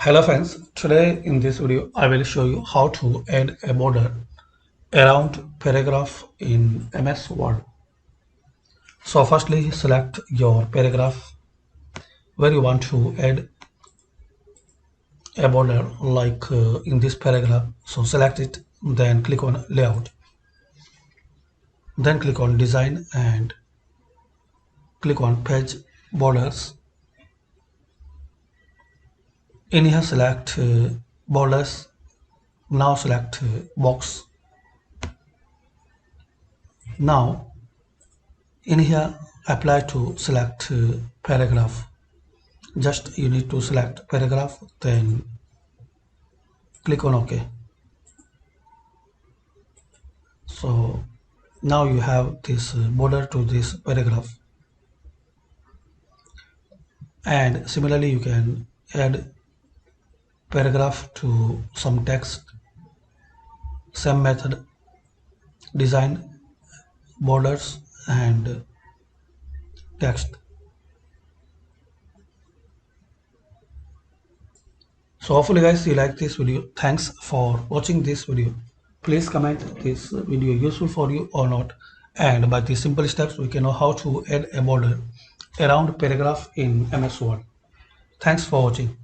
Hello friends, today in this video I will show you how to add a border around paragraph in MS Word. So firstly select your paragraph where you want to add a border like in this paragraph. So select it, then click on layout, then click on design and click on page borders. In here select borders. Now select box. Now in here apply to select paragraph. Just you need to select paragraph, then click on OK. So now you have this border to this paragraph, and similarly you can add paragraph to some text. Same method, design, borders and text. So hopefully guys you like this video. Thanks for watching this video. Please comment this video useful for you or not, and by these simple steps we can know how to add a border around paragraph in MS Word. Thanks for watching.